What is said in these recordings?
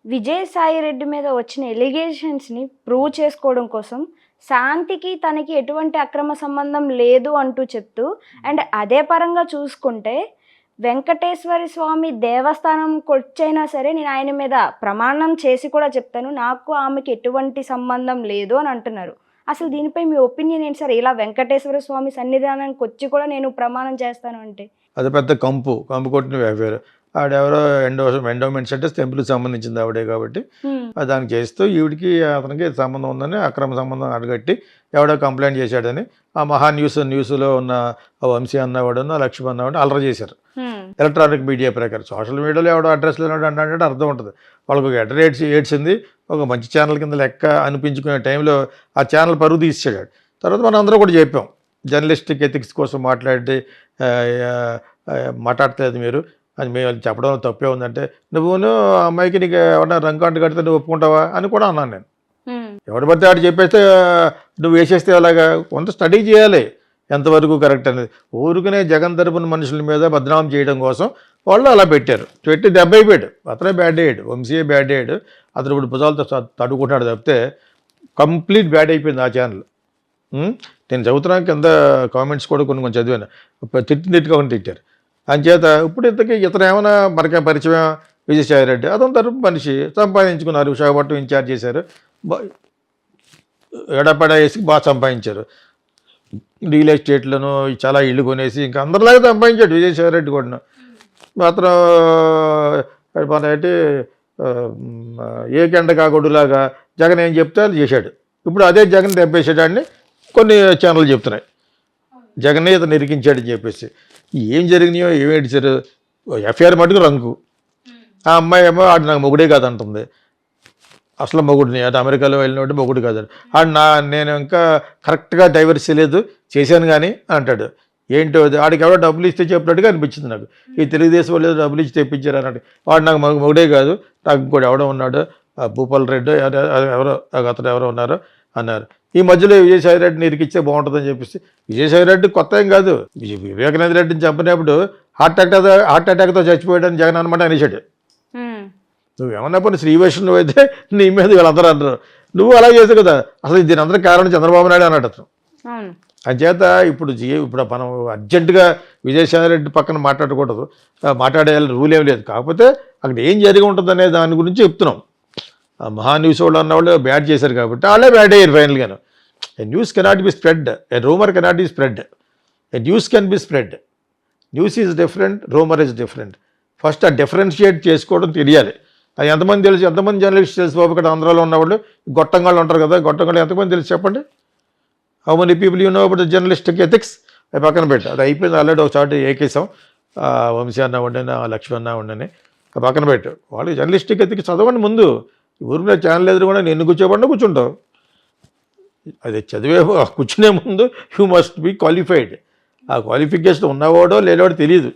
విజయసాయి రెడ్డి మీద వచ్చిన ఎలిగేషన్స్‌ని ప్రూవ్ చేసుకోవడం కోసం శాంతికి, తనకి ఎటువంటి అక్రమ సంబంధం లేదు అంటూ చెప్తూ అండ్ అదే పరంగా చూసుకుంటే వెంకటేశ్వర స్వామి దేవస్థానంకొచ్చైనా సరే నేను ఆయన మీద ప్రమాణం చేసి కూడా చెప్తాను. నాకు ఆమెకి ఎటువంటి సంబంధం లేదు అని అంటున్నారు. అసలు దీనిపై మీ ఒపీనియన్ ఏంటి సార్? ఇలా వెంకటేశ్వర స్వామి సన్నిధానానికొచ్చి కూడా నేను ప్రమాణం చేస్తాను అంటే? అది పెద్ద కంపు కొట్టిన వ్యాపారం. ఆడెవరో ఎండోమెంట్స్ అంటే టెంపుల్కి సంబంధించింది ఆవిడే కాబట్టి దానికి చేస్తూ ఈవిడికి అతనికి సంబంధం ఉందని అక్రమ సంబంధం అడగట్టి ఎవడో కంప్లైంట్ చేశాడని ఆ మహా న్యూస్లో ఉన్న వంశీ అన్నవాడున్న లక్ష్మణ్ అన్నవాడు అలర చేశారు. ఎలక్ట్రానిక్ మీడియా ప్రకారం సోషల్ మీడియాలో ఎవడో అడ్రస్ లేనాడు అంటే అర్థం ఉంటుంది. వాళ్ళకు ఒక అడ్రస్ ఏడ్చింది ఒక మంచి ఛానల్ కింద లెక్క అనిపించుకునే టైంలో ఆ ఛానల్ పరుగు తీసేసాడు. తర్వాత మనం అందరూ కూడా చెప్పాం జర్నలిస్టిక్ ఎథిక్స్ కోసం మాట్లాడలేదు మీరు అని మేము చెప్పడం తప్పే ఉందంటే నువ్వును అమ్మాయికి నీకు ఏమన్నా రంకాంట కడితే నువ్వు ఒప్పుకుంటావా అని కూడా అన్నాను నేను. ఎవడు పడితే ఆడు చెప్పేస్తే నువ్వు వేసేస్తే అలాగా కొంత స్టడీ చేయాలి ఎంతవరకు కరెక్ట్ అనేది. ఊరికనే జగన్ తరపున మనుషుల మీద బదనాం చేయడం కోసం వాళ్ళు అలా పెట్టి దెబ్బ అయిపోయాడు. అతనే బ్యాడ్ అయ్యాడు, వంశీయే బ్యాడ్ అయ్యాడు. అతను ఇప్పుడు భుజాలతో తడుకుంటున్నాడు తప్పితే కంప్లీట్ బ్యాడ్ అయిపోయింది ఆ ఛానల్. నేను చదువుతున్నాను కింద కామెంట్స్ కూడా కొంచెం చదివాను. తిట్టుగా తిట్టారు. అంచేత ఇప్పుడు ఇతను ఏమైనా మనకి పరిచయం విజయసాయి రెడ్డి అతని తరపు మనిషి సంపాదించుకున్నారు. విశాఖపట్నం ఇన్ఛార్జ్ చేశారు, ఎడపడ వేసి బాగా సంపాదించారు. రియల్ ఎస్టేట్లను చాలా ఇళ్ళు కొనేసి ఇంకా అందరిలాగా సంపాదించాడు విజయసాయి రెడ్డి కూడా. మాత్రం మన ఏంటి ఏ కెండ కాగొడులాగా జగన్ ఏం చెప్తే అది చేశాడు. ఇప్పుడు అదే జగన్ దెబ్బేసాడని కొన్ని ఛానళ్ళు చెప్తున్నాయి. జగన్ ఇతను ఇరికించాడని చెప్పేసి ఏం జరిగినాయో ఏమి ఏడిచారు. ఎఫ్ఐఆర్ మటుకు రంకు. ఆ అమ్మాయి ఏమో ఆడు నాకు మొగుడే కాదంటుంది. అసలు మొగుడిని అటు అమెరికాలో వెళ్ళినట్టు మొగుడు కాదు ఆడు నేను ఇంకా కరెక్ట్గా డైవర్స్ చేయలేదు చేశాను కానీ అంటాడు. ఏంటో అది ఆడికి ఎవడో డబ్బులు ఇస్తే చెప్పినట్టుగా అనిపించింది నాకు. ఈ తెలుగుదేశం వాళ్ళు డబ్బులు ఇచ్చి తెప్పించారు అన్నాడు. వాడు నాకు మొగుడే కాదు నాకు ఇంకోటి ఎవడో ఉన్నాడు భూపాల్ రెడ్డి ఎవరో అతను ఎవరో ఉన్నారు అన్నారు. ఈ మధ్యలో విజయసాయి రెడ్డిని ఇరికిచ్చే బాగుంటుందని చెప్పేసి విజయసాయి రెడ్డి కొత్త ఏం కాదు. వివేకానంద రెడ్డిని చంపినప్పుడు హార్ట్ అటాక్తో చచ్చిపోయాడని జగన్ అనమాట అనేసాడు. నువ్వేమన్నా పని శ్రీవైష్ణవ్ అయితే నీ మీద వీళ్ళందరూ అంటారు. నువ్వు అలా చేసావు కదా. అసలు దీని అందరూ కారణం చంద్రబాబు నాయుడు అన్నాడు అతను. అంచేత ఇప్పుడు మనం అర్జెంటుగా విజయసాయి రెడ్డి పక్కన మాట్లాడకూడదు, మాట్లాడే రూల్ ఏం లేదు. కాకపోతే అక్కడ ఏం జరిగి ఉంటుందనే దాని గురించి చెప్తున్నాం. మహా న్యూస్ వాళ్ళు అన్నవాళ్ళు బ్యాడ్ చేశారు కాబట్టి వాళ్ళే బ్యాడ్ అయ్యారు ఫైనల్గాను. A news cannot be spread, a rumour cannot be spread, a news can be spread. News is different, rumour is different. First ఆ డిఫరెన్షియేట్ చేసుకోవడం తెలియాలి. అది ఎంతమంది తెలుసు, ఎంతమంది జర్నలిస్ట్ తెలుసు బాబు. ఇక్కడ ఆంధ్రాలో ఉన్నవాళ్ళు గొట్టంగాళ్ళు ఉంటారు కదా, గొట్టంగాళ్ళు ఎంతమంది తెలుసు చెప్పండి. How many people you know about journalistic ethics? అది పక్కన పెట్టి అది అయిపోయింది ఆల్రెడీ ఒకసారి ఏకేసాం. వంశీ అన్న ఉండని లక్ష్మణ్ అన్న ఉండని పక్కన పెట్టు. వాళ్ళు జర్నలిస్టిక్ ఎథిక్స్ చదవండి ముందు. ఊరి మీద ఛానల్ ఎదురు కూడా నేను కూర్చోబడినా కూర్చుంటావు. అది చదివే కూర్చునే ముందు యూ మస్ట్ బీ క్వాలిఫైడ్. ఆ క్వాలిఫికేషన్ ఉన్నవాడో లేనివాడో తెలియదు.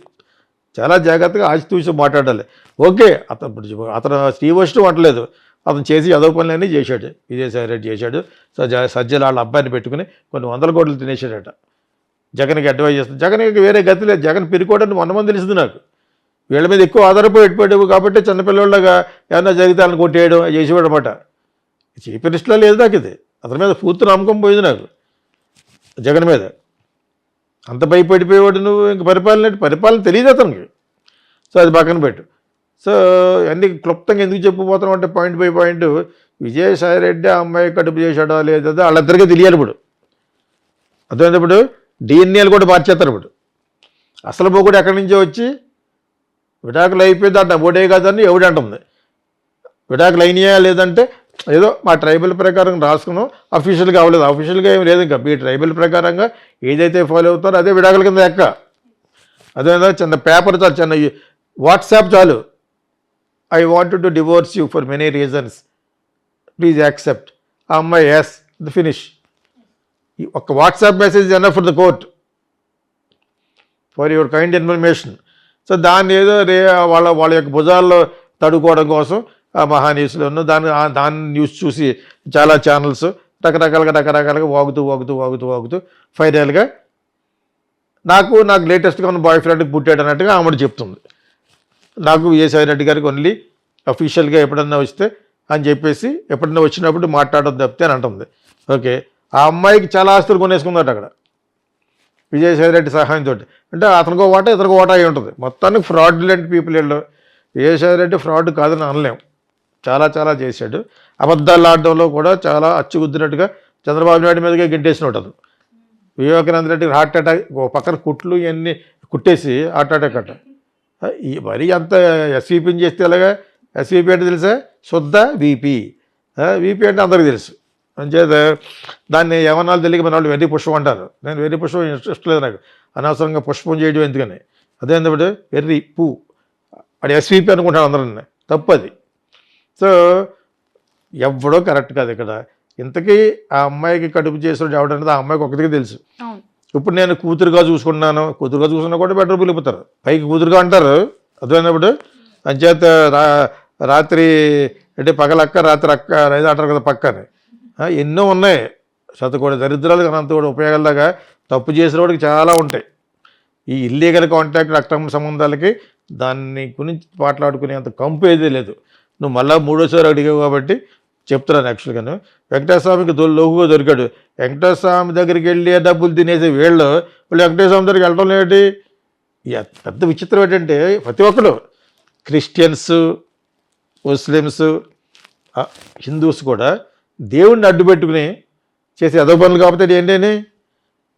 చాలా జాగ్రత్తగా ఆచితూచి మాట్లాడాలి. ఓకే అతను శ్రీవైష్ణవ్ అంటలేదు, అతను చేసి అదవ పనులన్నీ చేశాడు. విజయసాయి రెడ్డి చేశాడు. సజ్జల వాళ్ళ అబ్బాయిని పెట్టుకుని కొన్ని 100 కోట్లు తినేసాడట. జగన్కి అడ్వైజ్ చేస్తాడు. జగన్కి వేరే గతి లేదు. జగన్ పిరికోవడానికి 100 మంది తెలిసింది నాకు. వీళ్ళ మీద ఎక్కువ ఆధారపడి ఎట్టిపోయాడు కాబట్టి చిన్నపిల్లలాగా ఏమన్నా జరిగితే కొట్టేయడం చేసేవాడు అనమాట. చీఫ్ మినిస్టర్లో లేదు నాకు ఇది. అతని మీద పూర్తి నమ్మకం పోయింది నాకు జగన్ మీద. అంత భయపడిపోయేవాడు నువ్వు. ఇంక పరిపాలన తెలియదు అతనికి. సో అది పక్కన పెట్టు. సో అన్ని క్లుప్తంగా ఎందుకు చెప్పిపోతున్నాం అంటే point by point Vijayasai Reddy ఆ అమ్మాయి కడుపు చేశాడా లేదా వాళ్ళిద్దరికీ తెలియాలి. ఇప్పుడు అర్థమైంది. ఇప్పుడు డిఎన్ఏలు కూడా మార్చేస్తారు. ఇప్పుడు అసలు మొగుడు ఎక్కడి నుంచో వచ్చి విడాకులు అయిపోయింది అంట ఓడే కాదని ఎవడంటుంది. విడాకులు అయినాయా లేదంటే ఏదో మా ట్రైబల్ ప్రకారం రాసుకున్నాం, అఫీషియల్గా అవ్వలేదు. అఫీషియల్గా ఏమి లేదు. ఇంకా మీ ట్రైబల్ ప్రకారంగా ఏదైతే ఫాలో అవుతారో అదే విడాకుల కింద ఎక్క. అదే చిన్న పేపర్ చాలు, చిన్న వాట్సాప్ చాలు. I wanted to divorce you for many reasons, please accept. ఆ అమ్మాయి ఎస్, ది ఫినిష్. ఒక WhatsApp message enough for the court for your kind information. So దాన్ని ఏదో వాళ్ళ యొక్క భుజాల్లో తడుకోవడం కోసం ఆ మహా న్యూస్లోనూ దాని న్యూస్ చూసి చాలా ఛానల్స్ రకరకాలుగా వాగుతూ ఫైనల్గా నాకు లేటెస్ట్గా ఉన్న బాయ్ ఫ్రెండ్కి పుట్టాడు అన్నట్టుగా ఆమె చెప్తుంది. నాకు విజయసాయి రెడ్డి గారికి ఓన్లీ అఫీషియల్గా ఎప్పుడన్నా వస్తే అని చెప్పేసి ఎప్పుడన్నా వచ్చినప్పుడు మాట్లాడొద్దు తప్పితే అని అంటుంది. ఓకే, ఆ అమ్మాయికి చాలా ఆస్తులు కొనేసుకుందట అక్కడ విజయసాయి రెడ్డి సహాయంతో. అంటే అతనికో ఓటా ఇతనికో ఓటా అయి ఉంటుంది. మొత్తానికి ఫ్రాడ్యులెంట్ పీపుల్ వీళ్ళు. విజయసాయి రెడ్డి ఫ్రాడ్ కాదని అనలేం, చాలా చాలా చేశాడు. అబద్ధాలు ఆడడంలో కూడా చాలా అచ్చుగుద్దినట్టుగా చంద్రబాబు నాయుడు మీదగా గింటేసినట్టు అతను. వివేకానంద రెడ్డి హార్ట్ అటాక్, ఓ పక్కన కుట్లు ఇవన్నీ కుట్టేసి హార్ట్ అటాక్ అట. ఈ మరీ అంత ఎస్వీపీని చేస్తే ఎలాగా? ఎస్వీపీ అంటే తెలుసా? శుద్ధ వీపీ. వీపీ అంటే అందరికీ తెలుసు. అంచేత దాన్ని యవనాలు తెలియక మన వాళ్ళు వెర్రి పుష్పం అంటారు. నేను వెర్రి పుష్పం ఇష్టం లేదు నాకు, అనవసరంగా పుష్పం చేయడం ఎందుకని. అదేంటంటే వెర్రి పూ అది ఎస్వీపీ అనుకుంటాను అందరూ, తప్పు అది. సో ఎవడో కరెక్ట్ కాదు ఇక్కడ. ఇంతకీ ఆ అమ్మాయికి కడుపు చేసిన ఎవడన్నది ఆ అమ్మాయికి ఒకటికి తెలుసు. ఇప్పుడు నేను కూతురుగా చూసుకున్నాను, కూతురుగా చూసుకున్నా కూడా బెటర్ పిలుపుతారు, పైకి కూతురుగా అంటారు. అర్థమైనప్పుడు అంచేత రాత్రి అంటే పగలక్క రాత్రి అక్క అనేది అంటారు కదా పక్కని. ఎన్నో ఉన్నాయి శతకోటి దరిద్రాలు అనంత కూడా ఉపయోగాలుగా. తప్పు చేసిన వాడికి చాలా ఉంటాయి. ఈ ఇల్లీగల్ కాంటాక్ట్ అక్రమ సంబంధాలకి దాన్ని గురించి మాట్లాడుకునేంత కంపు ఏదీ లేదు. నువ్వు మళ్ళీ మూడోసారి అడిగావు కాబట్టి చెప్తున్నాను. యాక్చువల్గాను వెంకటేశ్వరస్వామికి లోకుగా దొరికాడు. వెంకటేశ్వరస్వామి దగ్గరికి వెళ్ళి డబ్బులు తినేసే వాళ్ళు వెంకటేశ్వరస్వామి దగ్గరికి వెళ్ళడం ఏంటి? పెద్ద విచిత్రం ఏంటంటే ప్రతి ఒక్కరు క్రిస్టియన్స్, ముస్లిమ్స్, హిందూస్ కూడా దేవుణ్ణి అడ్డు పెట్టుకుని చేసే అదో పనులు కాబట్టి ఏంటని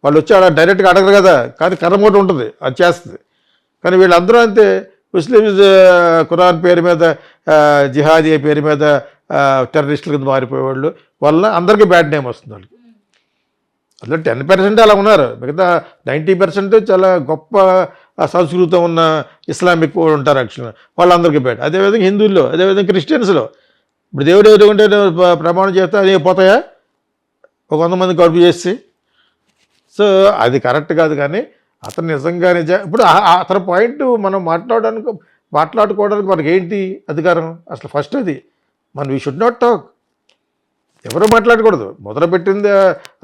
వాళ్ళు వచ్చి అలా డైరెక్ట్గా అడగరు కదా, కానీ కర్రమూట ఉంటుంది అది చేస్తుంది. కానీ వీళ్ళందరూ అంతే. ముస్లిమ్స్ ఖురాన్ పేరు మీద జిహాదీ పేరు మీద టెర్రరిస్టుల కింద మారిపోయేవాళ్ళు వల్ల అందరికీ బ్యాడ్ నేమ్ వస్తుంది వాళ్ళకి. అట్లా 10% అలా ఉన్నారు, మిగతా 90% చాలా గొప్ప సంస్కృతం ఉన్న ఇస్లామిక్ ఉంటారు యాక్చువల్గా, వాళ్ళందరికీ బ్యాడ్. అదేవిధంగా హిందువుల్లో, అదేవిధంగా క్రిస్టియన్స్లో. ఇప్పుడు దేవుడు ఎదుగుంటే ప్రమాణం చేస్తే అది పోతాయా ఒక 100 మంది కడుపు చేసి? సో అది కరెక్ట్ కాదు. కానీ అతను నిజంగా ఇప్పుడు అతని పాయింట్ మనం మాట్లాడుకోవడానికి మనకి ఏంటి అధికారం అసలు? ఫస్ట్ అది వీ షుడ్ నాట్ టాక్. ఎవరు మాట్లాడకూడదు. మొదలుపెట్టింది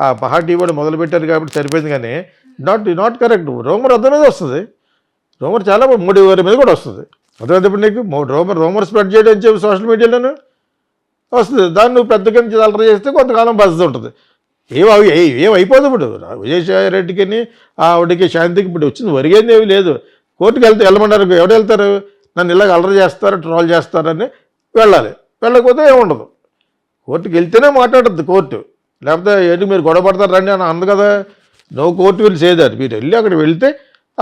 ఆ పహాటీ వాడు మొదలుపెట్టారు కాబట్టి సరిపోయింది. కానీ నాట్ కరెక్ట్. రోమర్ అర్థం వస్తుంది. రోమర్ చాలా 3 మీద కూడా వస్తుంది. అర్థమైనప్పుడు నీకు రోమర్ స్ప్రెడ్ చేయడం చెప్పి సోషల్ మీడియాలోనే వస్తుంది. దాన్ని నువ్వు పెద్దగా నుంచి అలర చేస్తే కొంతకాలం బాధ్యత ఉంటుంది. ఏమైపోదు. ఇప్పుడు విజయసాయి రెడ్డికి ఆవిడకి శాంతికి ఇప్పుడు వచ్చింది ఒరిగేది ఏమీ లేదు. కోర్టుకి వెళ్ళమన్నారు. ఎవరు వెళ్తారు? నన్ను ఇలాగ అలర చేస్తారు, ట్రోల్ చేస్తారని వెళ్ళాలి. వెళ్ళకపోతే ఏముండదు. కోర్టుకి వెళ్తేనే మాట్లాడద్దు కోర్టు. లేకపోతే ఏంటి మీరు గొడవ పడతారు రండి అని అంది కదా. నో కోర్టు వీళ్ళు చేయదారు. మీరు వెళ్ళి అక్కడికి వెళ్తే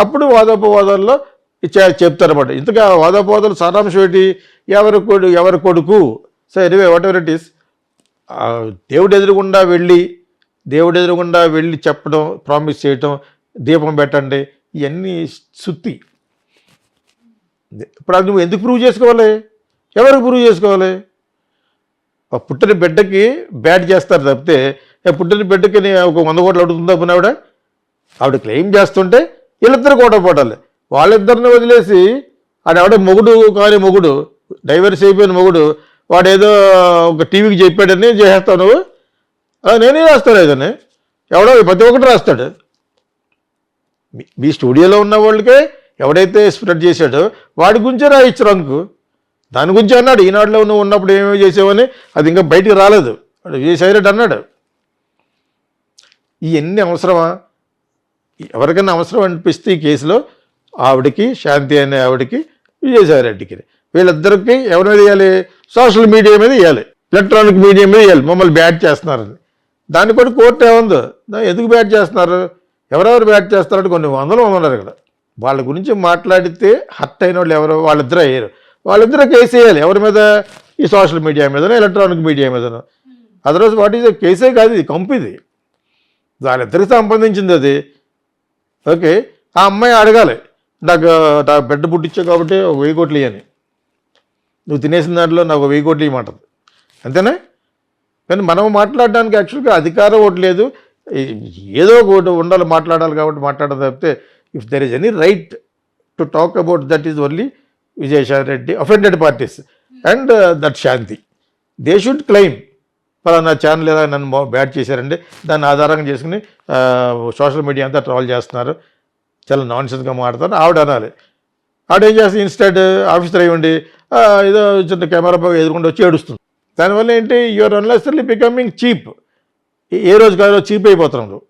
అప్పుడు వాదోపవాదాల్లో చెప్తారన్నమాట. ఇంతగా వాదోపవాదాలు సారాంశం ఏంటి? ఎవరి కొడుకు so anyway what ever it is, దేవుడు ఎదురుగుండా వెళ్ళి చెప్పడం, ప్రామిస్ చేయటం, దీపం పెట్టండి, ఇవన్నీ సుత్తి. ఇప్పుడు అది నువ్వు ఎందుకు ప్రూవ్ చేసుకోవాలి? ఎవరికి ప్రూవ్ చేసుకోవాలి? పుట్టిన బిడ్డకి బ్యాడ్ చేస్తారు తప్పితే పుట్టిన బిడ్డకి ఒక 100 కోట్లు అడుగుతుందా పునావిడ? ఆవిడ క్లెయిమ్ చేస్తుంటే వీళ్ళిద్దరు కోట పోటాలి. వాళ్ళిద్దరిని వదిలేసి ఆడెవడ మొగుడు డైవర్స్ అయిపోయిన మొగుడు వాడేదో ఒక టీవీకి చెప్పాడని చేసేస్తావు నువ్వు. నేనే రాస్తాను ఏదని, ఎవడో ప్రతి ఒక్కటి రాస్తాడు. మీ స్టూడియోలో ఉన్న వాళ్ళకే ఎవడైతే స్ప్రెడ్ చేశాడో వాడి గురించే రాయించు రంకు. దాని గురించి అన్నాడు. ఈనాడులో నువ్వు ఉన్నప్పుడు ఏమేమి చేసావని, అది ఇంకా బయటికి రాలేదు. విజయసాయి రెడ్డి అన్నాడు. ఇవన్నీ అవసరమా? ఎవరికైనా అవసరం అనిపిస్తే ఈ కేసులో ఆవిడకి, శాంతి అనే ఆవిడకి, విజయసాయి రెడ్డికి, వీళ్ళిద్దరికి ఎవరి మీద ఇవ్వాలి? సోషల్ మీడియా మీద ఇవ్వాలి, ఎలక్ట్రానిక్ మీడియా మీద ఇవ్వాలి. మమ్మల్ని బ్యాట్ చేస్తున్నారని. దాన్ని కూడా కోర్టు ఏముందో, ఎందుకు బ్యాట్ చేస్తున్నారు, ఎవరెవరు బ్యాట్ చేస్తారంటే కొన్ని వందలు ఉన్నారు ఇక్కడ. వాళ్ళ గురించి మాట్లాడితే హర్ట్ అయిన వాళ్ళు ఎవరు? వాళ్ళిద్దరూ అయ్యారు. వాళ్ళిద్దరూ కేసు వేయాలి. ఎవరి మీద? ఈ సోషల్ మీడియా మీదనో ఎలక్ట్రానిక్ మీడియా మీదనో. అదర్వైజ్ వాట్ ఈజ్ కేసే కాదు, ఇది కంపిది. వాళ్ళిద్దరికి సంబంధించింది అది. ఓకే, ఆ అమ్మాయి అడగాలి, నాకు బిడ్డ పుట్టించావు కాబట్టి 1000 కోట్లు ఇవ్వని. నువ్వు తినేసిన దాంట్లో నాకు 1000 కోట్లు ఇవ్వమంటది, అంతేనా? కానీ మనం మాట్లాడడానికి యాక్చువల్గా అధికారం ఒకటి లేదు. ఏదో ఒకటి ఉండాలి, మాట్లాడాలి కాబట్టి మాట్లాడడం తప్పితే if there is any right to talk about that is only Vijayasai Reddy offended parties and that Shanti. They should claim పలానా ఛానల్ ఏదో నన్ను బ్యాట్ చేశారండి, దాన్ని ఆధారంగా చేసుకుని సోషల్ మీడియా అంతా ట్రోల్ చేస్తున్నారు, చాలా నాన్సెన్స్గా మాట్లాడతారు ఆవిడ అనాలి. ఆడేం చేస్తే ఇన్స్టెంట్ ఆఫీసర్ అయ్యి ఉండి ఏదో చిన్న కెమెరా బాగా ఎదుర్కొంటూ వచ్చి ఏడుస్తుంది. దానివల్ల ఏంటి, యూఆర్ అన్లెసర్లీ బికమింగ్ చీప్. ఏ రోజు కాదు చీప్ అయిపోతున్నాం నువ్వు.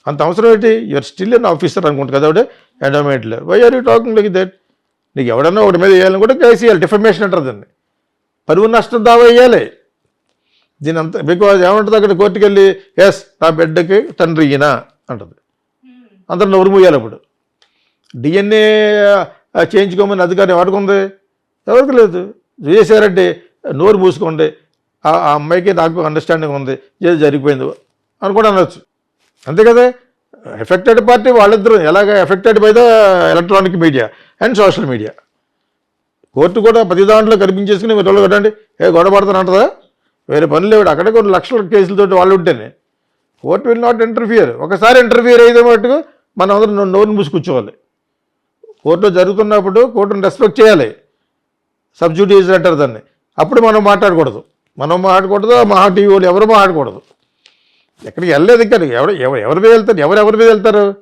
అంత అవసరం ఏంటి? యూఆర్ స్టిల్ అన్ ఆఫీసర్ అనుకుంటుంది కదా ఆవిడ ఎండోమెంట్లో. Why are you talking like that? నీకు ఎవడన్నా ఒకటి మీద వేయాలని కూడా కేసు వేయాలి, డిఫమేషన్ అంటారు దాన్ని. పరువు నష్టం దావా వేయాలి దీని అంతా. బికాజ్ ఏమంటుంది అక్కడ కోర్టుకు వెళ్ళి, ఎస్ నా బిడ్డకి తండ్రి ఈయన అంటుంది. అందరూ నవ్వు మూయాలి. అప్పుడు డిఎన్ఏ చేయించుకోమని అధికారం ఎవరికి ఎవరికి లేదు. చేశారంటే నోరు మూసుకోండి, ఆ అమ్మాయికి నాకు అండర్స్టాండింగ్ ఉంది, ఏది జరిగిపోయింది అని కూడా అనొచ్చు. అంతే కదా. ఎఫెక్టెడ్ పార్టీ వాళ్ళిద్దరూ ఎలాగ affected by the electronic media and social media. Court కూడా ప్రతి దాంట్లో కనిపించేసుకుని మీరు వాళ్ళు కట్టండి గొడవ పడతానంటదా? వేరే పనులు లేవు. అక్కడే కొన్ని లక్షల కేసులతో వాళ్ళు ఉంటేనే కోర్టు విల్ నాట్ ఇంటర్ఫియర్. ఒకసారి ఇంటర్ఫియర్ అయితే మట్టుకు మనం అందరం నోరు మూసుకూర్చోవాలి. కోర్టులో జరుగుతున్నప్పుడు కోర్టును రెస్పెక్ట్ చేయాలి. సబ్జుడిస్ అంటారు దాన్ని. అప్పుడు మనం మాట్లాడకూడదు. మహా టీవీ వాళ్ళు ఎవరు మాట్లాడకూడదు. ఎక్కడికి వెళ్ళలేదు. ఇక్కడ ఎవరి మీద వెళ్తారు? ఎవరెవరి మీద వెళ్తారు?